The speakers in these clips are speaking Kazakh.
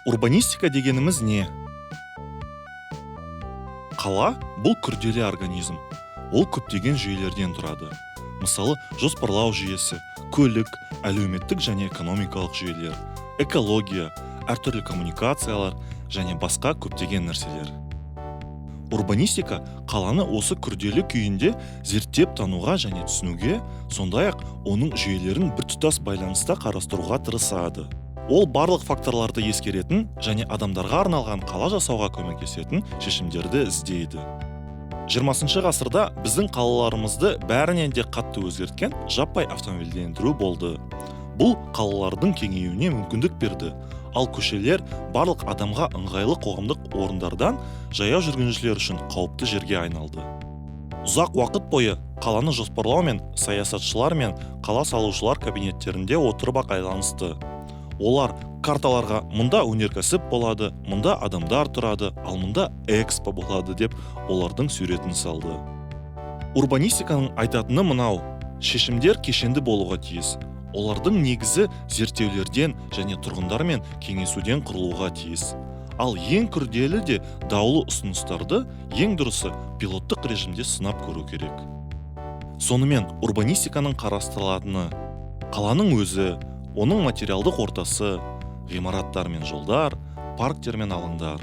Урбанистика дегеніміз не? Қала бұл күрделі организм. Ол көптеген жүйелерден тұрады. Мысалы, жоспарлау жүйесі, көлік, әлеуметтік және экономикалық жүйелер, экология, әртүрлі коммуникациялар және басқа көптеген нәрселер. Урбанистика қаланы осы күрделі күйінде зерттеп тануға және түсінуге, сондай-ақ оның жүйелерін біртұтас байланыста қарастыруға тырысады. Ол барлық факторларды ескеретін және адамдарға арналған қала жасауға көмектесетін шешімдерді іздейді. 20 ғасырда біздің қалаларымызды бәрінен де қатты өзгерткен жаппай автомобильдендіру болды. Бұл қалалардың кеңеюіне мүмкіндік берді, ал көшелер барлық адамға ыңғайлы қоғамдық орындардан жаяу жүргіншілер үшін қауіпті жерге айналды. Ұзақ уақыт бойы қаланы жоспарлау мен саясатшылар мен қала салушылар кабинеттерінде отырып айланысты. Олар карталарға мұнда өнеркәсіп болады, мұнда адамдар тұрады, ал мұнда экспо болады деп олардың суретін салды. Урбанистиканың айтатыны мынау: шешімдер кешенді болуға тиіс. Олардың негізі зерттеулерден және тұрғындармен кеңесуден құрылуға тиіс. Ал ең күрделі де даулы ұсыныстарды ең дұрысы пилоттық режимде сынап көру керек. Сонымен урбанистиканың қарастырылатыны: қаланың өзі, оның материалдық ортасы, ғимараттар мен жолдар, парктер мен алаңдар,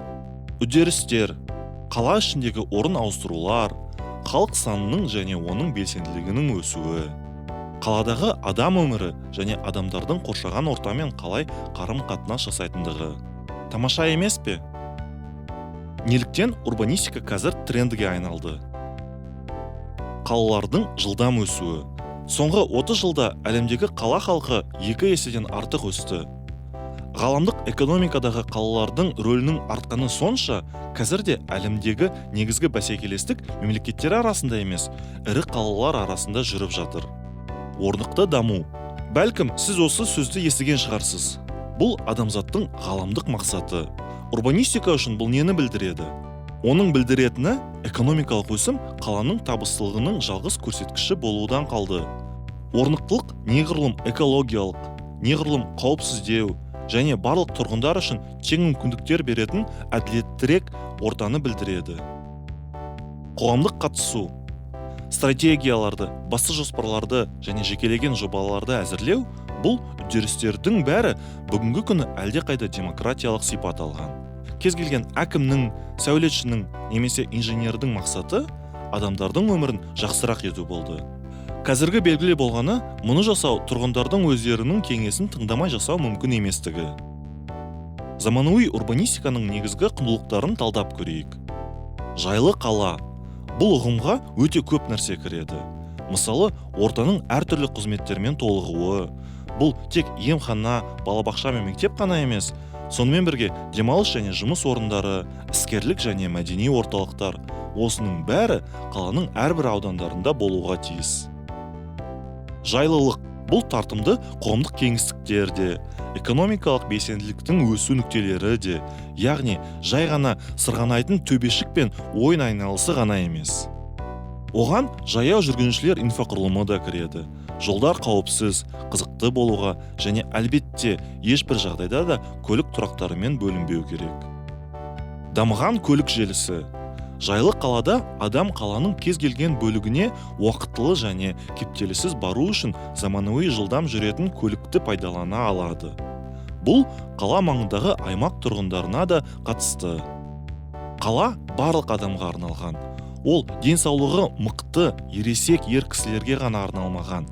үдерістер, қала ішіндегі орын ауыстырулар, халық санының және оның белсенділігінің өсуі, қаладағы адам өмірі және адамдардың қоршаған ортамен қалай қарым-қатынас жасайтындығы. Тамаша емес пе? Неліктен урбанистика қазір трендіге айналды? Қалалардың жылдам өсуі. Соңғы 30 жылда әлемдегі қала халқы 2 еседен артық өсті. Ғаламдық экономикадағы қалалардың рөлінің артқаны сонша, қазірде әлемдегі негізгі бәсекелестік мемлекеттер арасында емес, ірі қалалар арасында жүріп жатыр. Орнықты даму. Бәлкім, сіз осы сөзді естіген шығарсыз. Бұл адамзаттың ғаламдық мақсаты. Урбанистика үшін бұл нені білдіреді? Оның білдіретіні экономикалық өсім қаланың табыстылығының жалғыз көрсеткіші болудан қалды. Орнықтылық неғұрлым экологиялық, неғұрлым қауіпсіздеу және барлық тұрғындар үшін тең мүмкіндіктер беретін әділеттірек ортаны білдіреді. Қоғамдық қатысу. Стратегияларды, басты жоспарларды және жекелеген жобаларды әзірлеу — бұл үдерістердің бәрі бүгінгі күні әлдеқайда демократиялық сипат алған. Кез келген әкімнің, сәулетшінің немесе инженердің мақсаты адамдардың өмірін жақсырақ ету болды. Қазіргі белгілі болғаны, мұны жасау тұрғындардың өздерінің кеңесін тыңдамай жасау мүмкін еместігі. Заманауи урбанистиканың негізгі құндылықтарын талдап көрейік. Жайлы қала. Бұл ұғымға өте көп нәрсе кіреді. Мысалы, ортаның әртүрлі қызметтермен толығуы. Бұл тек емхана, балабақша мен мектеп қана емес, сонымен бірге демалыс және жұмыс орындары, іскерлік және мәдени орталықтар. Осының бәрі қаланың әрбір аудандарында болуға тиіс. Жайлылық. Бұл тартымды қоғамдық кеңістіктерде, экономикалық белсенділіктің өсу нүктелері де, яғни жай ғана сырғанайтын төбешік пен ойын айналысы ғана емес. Оған жаяу жүргіншілер инфрақұрылымы да кіреді. Жолдар қауіпсіз, қызықты болуға және әлбетте ешбір жағдайда да көлік тұрақтарымен бөлінбеу керек. Дамыған көлік желісі. Жайлы қалада адам қаланың кез келген бөлігіне уақытылы және кептеліссіз бару үшін заманауи жылдам жүретін көлікті пайдалана алады. Бұл қала маңындағы аймақ тұрғындарына да қатысты. Қала барлық адамға арналған. Ол денсаулығы мықты, ересек ер кісілерге ғана арналмаған.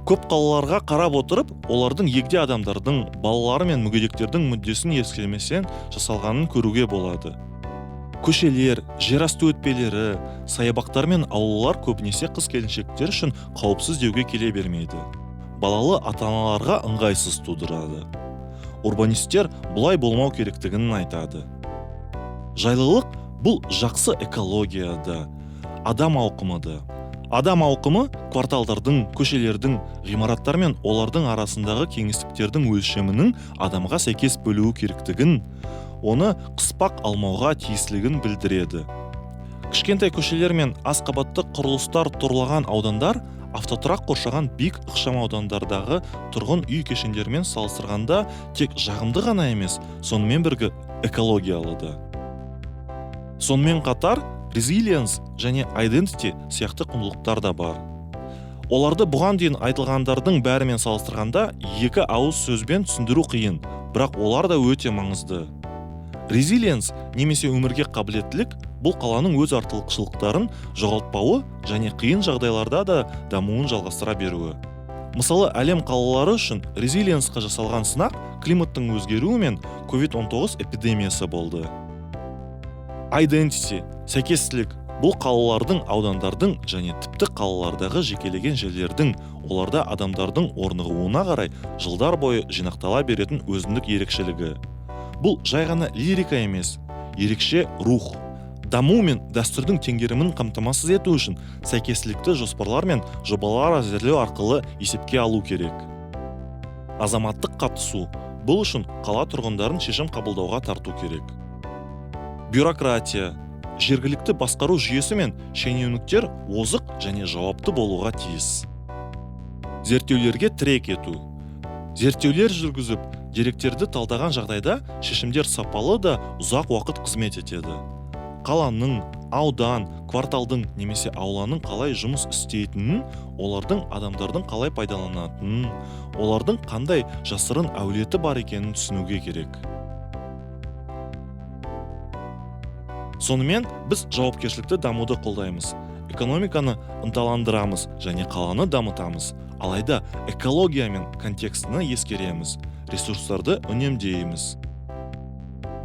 Көп қалаларға қарап отырып, олардың егде адамдардың, балалары мен мүгедектердің мүддесін ескерместен жасалғанын көруге болады. Көшелер, жерасты өтпелері, саябақтар мен аулалар көбінесе қыз-келіншектер үшін қауіпсіз деуге келе бермейді. Балалы ата-аналарға ыңғайсыз тудырады. Урбанистер бұлай болмау керектігін айтады. Жайлылық бұл жақсы экологияда, адам ауқымыда. Адам ауқымы кварталдардың, көшелердің, ғимараттар мен олардың арасындағы кеңістіктердің өлшемінің адамға сәйкес бөлуі керектігін, оны қыспақ алмауға тиіслігін білдіреді. Кішкентай көшелер мен аз қабатты құрылыстар тұрлаған аудандар автотұрақ қоршаған биік ықшам аудандардағы тұрғын үй кешендерімен салыстырғанда тек жағымды ғана емес, сонымен бірге экологиялы да. Сонымен қатар resilience және identity сияқты құндылықтар да бар. Оларды бұған дейін айтылғандардың бәрімен салыстырғанда екі ауыз сөзбен түсіндіру қиын, бірақ олар да өте маңызды. Resilience немесе өмірге қабілеттілік бұл қаланың өз артықшылықтарын жоғалтпауы және қиын жағдайларда да дамуын жалғастыра беруі. Мысалы, әлем қалалары үшін resilience-қа жасалған сынақ климаттың өзгеруі мен COVID-19 эпидемиясы болды. Identity, сәйкестілік бұл қалалардың, аудандардың және тіпті қалалардағы жекелеген жерлердің, оларда адамдардың орнығуына қарай жылдар бойы жинақтала беретін өзіндік ерекшелігі. Бұл жай ғана лирика емес, ерекше рух. Даму мен дәстүрдің теңгерімін қамтамасыз ету үшін сәйкестілікті жоспарлар мен жобалар әзірлеу арқылы есепке алу керек. Азаматтық қатысу бұл үшін қала тұрғындарын шешім қабылдауға тарту керек. Бюрократия, жергілікті басқару жүйесі мен шенеуніктер озық және жауапты болуға тиіс. Зерттеулерге тірек ету. Зерттеулер жүргізіп, деректерді талдаған жағдайда шешімдер сапалы да ұзақ уақыт қызмет етеді. Қаланың, аудан, кварталдың немесе ауланың қалай жұмыс істейтінін, олардың адамдардың қалай пайдаланатынын, олардың қандай жасырын әулеті бар екенін түсінуге керек. Сонымен біз жауапкершілікті дамуды қолдаймыз, экономиканы ынталандырамыз және қаланы дамытамыз. Алайда экология мен контекстіні ескереміз, ресурстарды үнемдейміз.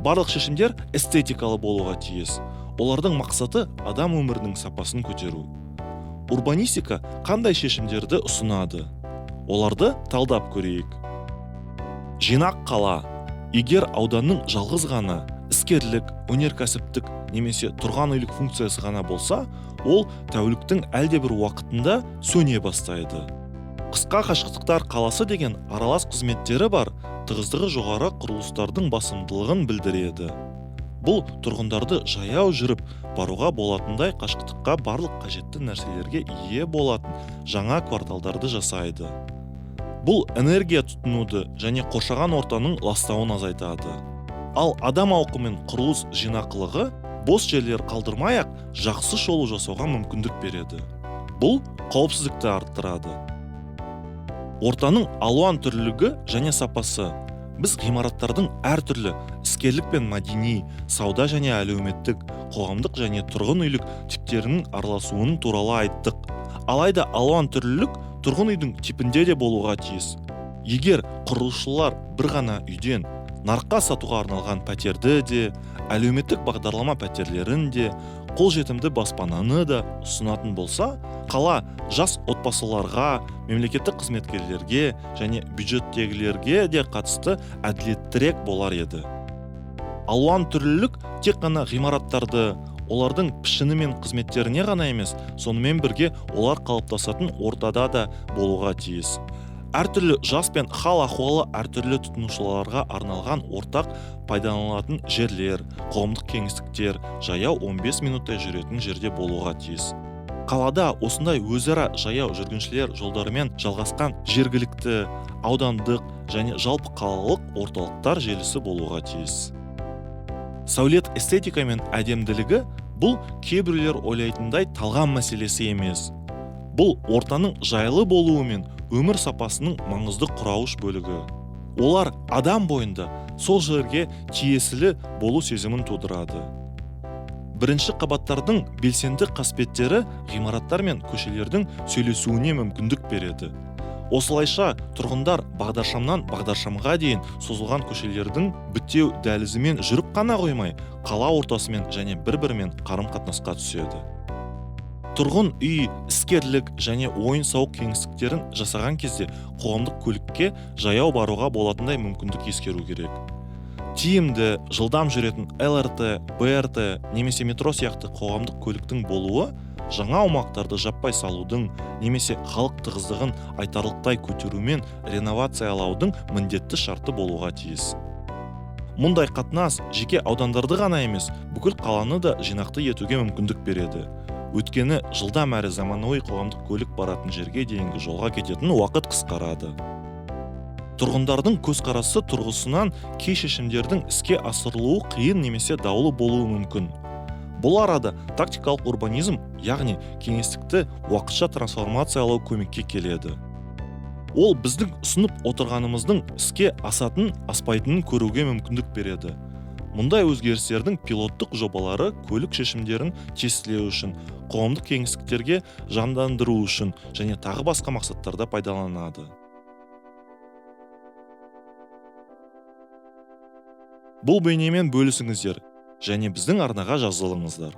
Барлық шешімдер эстетикалы болуға тиіс. Олардың мақсаты адам өмірінің сапасын көтеру. Урбанистика қандай шешімдерді ұсынады? Оларды талдап көрейік. Жинақ қала. Егер ауданның жалғыз ғана іскерлік, өнеркәсіптік немесе тұрған үйлік функциясы ғана болса, ол тәуліктің әлдебір уақытында сөне бастайды. Қысқа қашықтықтар қаласы деген аралас қызметтері бар, тығыздығы жоғары құрылыстардың басымдылығын білдіреді. Бұл тұрғындарды жаяу жүріп баруға болатындай қашықтыққа барлық қажетті нәрселерге ие болатын жаңа кварталдарды жасайды. Бұл энергия тұтынуды және қоршаған ортаның ластауын азайтады. Ал адам ауқымын құрылыс жинақылығы бос жерлер қалдырмай-ақ жақсы шолу жасауға мүмкіндік береді. Бұл қауіпсіздікті арттырады. Ортаның алуан түрлілігі және сапасы. Біз ғимараттардың әртүрлі іскерлік пен мәдени, сауда және әлеуметтік, қоғамдық және тұрғын үйлік типтерінің араласуының туралы айттық. Алайда алуан түрлілік тұрғын үйдің типінде де болуға тиіс. Егер құрылысшылар бір ғана үйден нарыққа сатуға арналған пәтерді де, әлеуметтік бағдарлама пәтерлерін де, қолжетімді баспананы да ұсынатын болса, қала жас отбасыларға, мемлекеттік қызметкерлерге және бюджеттегілерге де қатысты әділеттірек болар еді. Алуан түрлілік тек қана ғимараттарды, олардың пішіні мен қызметтеріне ғана емес, сонымен бірге олар қалыптасатын ортада да болуға тиіс. Әртүрлі жас пен хал ахуалы әртүрлі тұтынушыларға арналған ортақ пайдаланылатын жерлер, қоғамдық кеңістіктер жаяу 15 минуттай жүретін жерде болуға тиіс. Қалада осындай өзара жаяу жүргіншілер жолдарымен жалғасқан жергілікті, аудандық және жалпы қалалық орталықтар желісі болуға тиіс. Сәулет эстетика мен әдемділігі бұл кейбіреулер ойлайтындай талғам мәселесі емес. Бұл ортаның жайлы болуы мен өмір сапасының маңызды құрауыш бөлігі. Олар адам бойында сол жерге тиесілі болу сезімін тудырады. Бірінші қабаттардың белсенді қасбеттері ғимараттар мен көшелердің сөйлесуіне мүмкіндік береді. Осылайша тұрғындар бағдаршамнан бағдаршамға дейін созылған көшелердің бітеу дәлізімен жүріп қана қоймай, қала ортасымен және бір-бірімен қарым-қатынасқа түседі. Тұрғын үй, іскерлік және ойын-сауық кеңістіктерін жасаған кезде қоғамдық көлікке жаяу баруға болатындай мүмкіндік ескеру керек. Тиімді, жылдам жүретін ЛРТ, БРТ немесе метро сияқты қоғамдық көліктің болуы жаңа аумақтарды жаппай салудың немесе халық тығыздығын айтарлықтай көтерумен реновациялаудың міндетті шарты болуға тиіс. Мұндай қатынас жеке аудандарды ғана емес, бүкіл қаланы да жинақты етуге мүмкіндік береді. Өйткені жылдам әрі заманауи қоғамдық көлік баратын жерге дейінгі жолға кететін уақыт қысқарады. Тұрғындардың көзқарасы тұрғысынан кей шешімдердің іске асырылуы қиын немесе даулы болуы мүмкін. Бұл арада тактикалық урбанизм, яғни кеңістікті уақытша трансформациялау көмекке келеді. Ол біздің ұсынып отырғанымыздың іске асатын, аспайтынын көруге мүмкіндік береді. Мұндай өзгерістердің пилоттық жобалары көлік шешімдерін тестілеу үшін, қоғамдық кеңістіктерге жандандыру үшін және тағы басқа мақсаттарда пайдаланады. Бұл бейнемен бөлісіңіздер және біздің арнаға жазылыңыздар.